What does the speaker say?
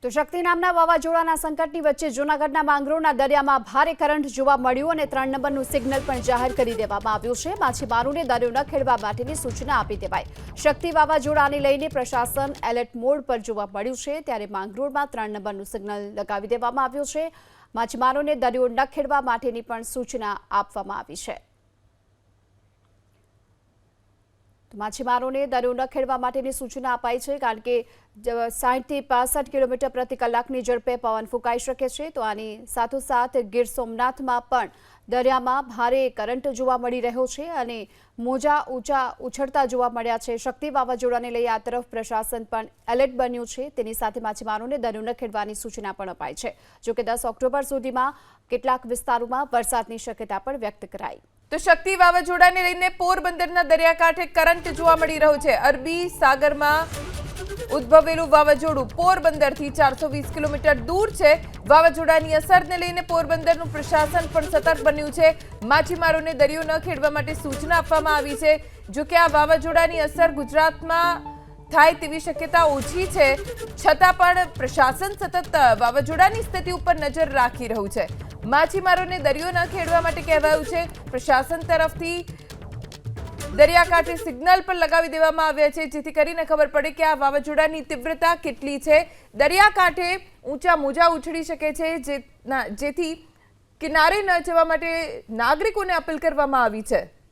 તો શક્તિ નામના વાવાઝોડાના સંકટની વચ્ચે જૂનાગઢના માંગરોળના દરિયામાં ભારે કરંટ જોવા મળ્યું અને 3 નંબરનું સિગ્નલ પણ જાહેર કરી દેવામાં આવ્યું છે। માછીમારોને દરિયો ન ખેડવા માટેની સૂચના આપી દેવાઈ। શક્તિ વાવાઝોડાને લઈને પ્રશાસન એલર્ટ મોડ પર જોવા મળ્યું છે, ત્યારે માંગરોળમાં 3 નંબરનું સિગ્નલ લગાવી દેવામાં આવ્યું છે। માછીમારોને દરિયો ન ખેડવા માટેની પણ સૂચના આપવામાં આવી છે। માછીમારોને દરિયો ન ખેડવા માટેની સૂચના અપાઈ છે, કારણ કે 60 થી 65 કિલોમીટર પ્રતિ કલાકની ઝડપે પવન ફૂંકાઈ શકે છે। તો આની સાથોસાથ ગીર સોમનાથમાં પણ દરિયામાં ભારે કરંટ જોવા મળી રહ્યો છે અને મોજા ઊંચા ઉછળતા જોવા મળ્યા છે। શક્તિ વાવાઝોડાને લઈ આ તરફ પ્રશાસન પણ એલર્ટ બન્યું છે, તેની સાથે માછીમારોને દરિયો ન ખેડવાની સૂચના પણ અપાઈ છે। જોકે 10 ઓક્ટોબર સુધીમાં કેટલાક વિસ્તારોમાં વરસાદની શક્યતા પણ વ્યક્ત કરાઈ। તો શક્તિ વાવાઝોડાને લઈને પોરબંદરના દરિયાકાંઠે કરંટ જોવા મળી રહ્યો છે। અરબી સાગરમાં ઉદ્ભવેલું વાવાઝોડું પોરબંદરથી 420 કિલોમીટર દૂર છે। વાવાઝોડાની અસરને લઈને પોરબંદરનું પ્રશાસન પણ સતર્ક બન્યું છે। માછીમારોને દરિયો ન ખેડવા માટે સૂચના આપવામાં આવી છે। જો કે આ વાવાઝોડાની અસર ગુજરાતમાં થાય તેવી શક્યતા ઓછી છે, છતાં પણ પ્રશાસન સતત વાવાઝોડાની સ્થિતિ ઉપર નજર રાખી રહ્યું છે। માછીમારોને દરિયો ન ખેડવા માટે કહેવાયું છે। પ્રશાસન તરફથી દરિયાકાંઠે સિગ્નલ પર લગાવી દેવામાં આવ્યા છે, જેથી કરીને ખબર પડે કે આ વાવાઝોડાની તીવ્રતા કેટલી છે। દરિયાકાંઠે ઊંચા મોજા ઉછળી શકે છે, જેથી કિનારે ન જવા માટે નાગરિકોને અપીલ કરવામાં આવી છે।